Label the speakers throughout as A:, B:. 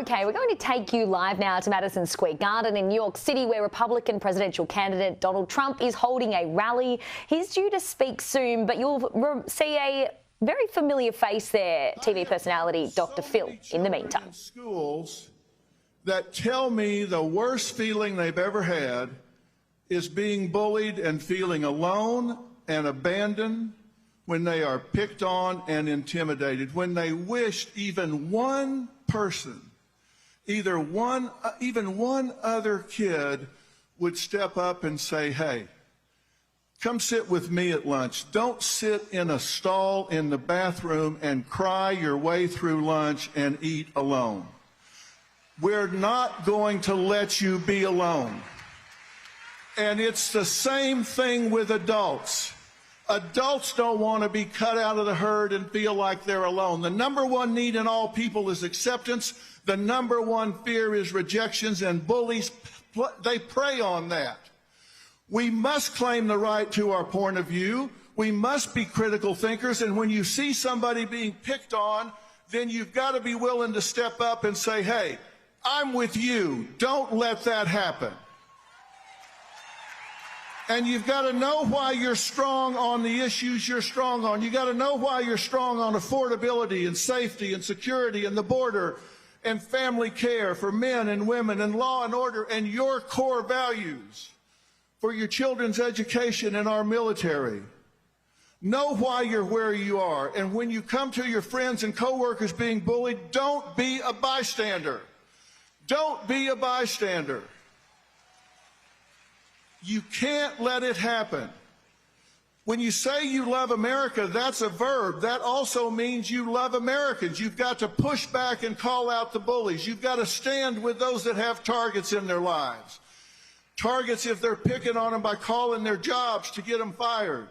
A: Okay, we're going to take you live now to Maddison Square Garden in New York City, where Republican presidential candidate Donald Trump is holding a rally. He's due to speak soon, but you'll see a very familiar face there, TV personality Dr. Phil, in the meantime.
B: In schools that tell me the worst feeling they've ever had is being bullied and feeling alone and abandoned when they are picked on and intimidated, when they wished even one person, even one other kid would step up and say, hey, come sit with me at lunch. Don't sit in a stall in the bathroom and cry your way through lunch and eat alone. We're not going to let you be alone. And it's the same thing with adults. Adults don't want to be cut out of the herd and feel like they're alone. The number one need in all people is acceptance. The number one fear is rejections, and bullies, they prey on that. We must claim the right to our point of view. We must be critical thinkers, and when you see somebody being picked on, then you've got to be willing to step up and say, hey, I'm with you. Don't let that happen. And you've got to know why you're strong on the issues you're strong on. You've got to know why you're strong on affordability and safety and security and the border and family care for men and women and law and order and your core values for your children's education and our military. Know why you're where you are. And when you come to your friends and coworkers being bullied, don't be a bystander. Don't be a bystander. You can't let it happen. When you say you love America, that's a verb. That also means you love Americans. You've got to push back and call out the bullies. You've got to stand with those that have targets in their lives. Targets if they're picking on them by calling their jobs to get them fired.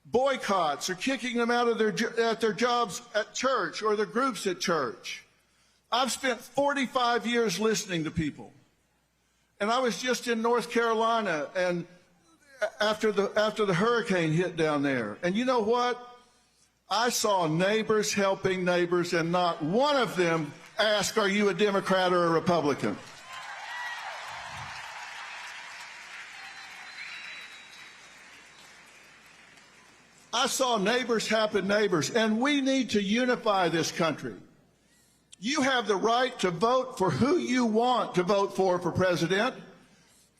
B: Boycotts or kicking them out of their jobs at church or their groups at church. I've spent 45 years listening to people. And I was just in North Carolina and after the hurricane hit down there. And you know what? I saw neighbors helping neighbors, and not one of them asked, are you a Democrat or a Republican? I saw neighbors helping neighbors, and we need to unify this country. You have the right to vote for who you want to vote for president,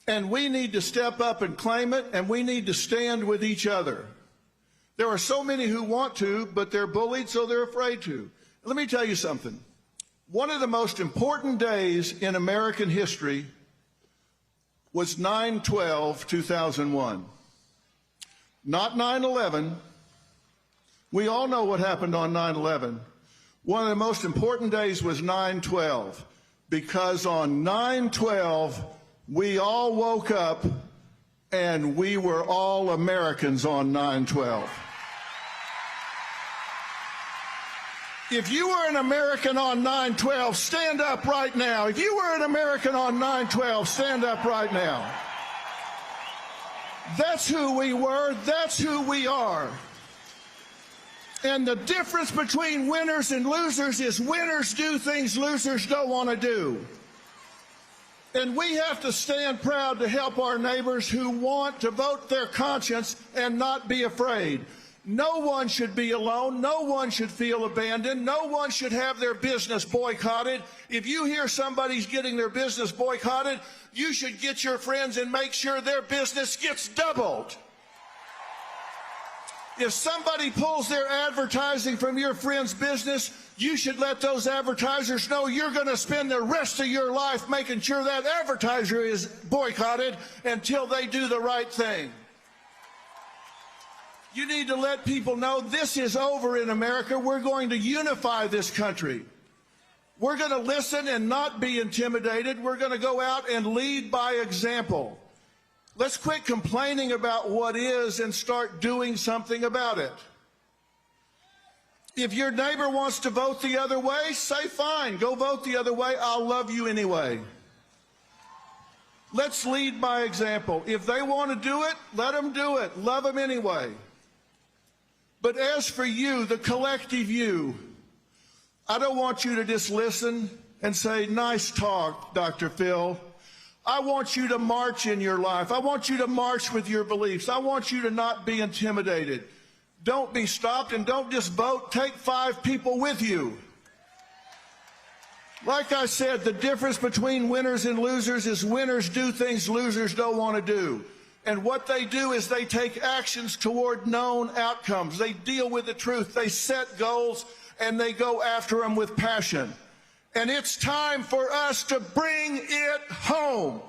B: and we need to step up and claim it, and we need to stand with each other. There are so many who want to, but they're bullied, so they're afraid to. Let me tell you something. One of the most important days in American history was 9/12/2001. Not 9/11. We all know what happened on 9/11. One of the most important days was 9/12, because on 9/12, we all woke up and we were all Americans on 9/12. If you were an American on 9/12, stand up right now. If you were an American on 9/12, stand up right now. That's who we were. That's who we are. And the difference between winners and losers is winners do things losers don't want to do. And we have to stand proud to help our neighbors who want to vote their conscience and not be afraid. No one should be alone. No one should feel abandoned. No one should have their business boycotted. If you hear somebody's getting their business boycotted, you should get your friends and make sure their business gets doubled. If somebody pulls their advertising from your friend's business, you should let those advertisers know you're going to spend the rest of your life making sure that advertiser is boycotted until they do the right thing. You need to let people know this is over in America. We're going to unify this country. We're going to listen and not be intimidated. We're going to go out and lead by example. Let's quit complaining about what is and start doing something about it. If your neighbor wants to vote the other way, say fine, go vote the other way. I'll love you anyway. Let's lead by example. If they want to do it, let them do it. Love them anyway. But as for you, the collective you, I don't want you to just listen. and say, nice talk, Dr. Phil. I want you to march in your life. I want you to march with your beliefs. I want you to not be intimidated. Don't be stopped, and don't just vote. Take 5 people with you. Like I said, the difference between winners and losers is winners do things losers don't want to do. And what they do is they take actions toward known outcomes. They deal with the truth. They set goals, and they go after them with passion. And it's time for us to bring it home.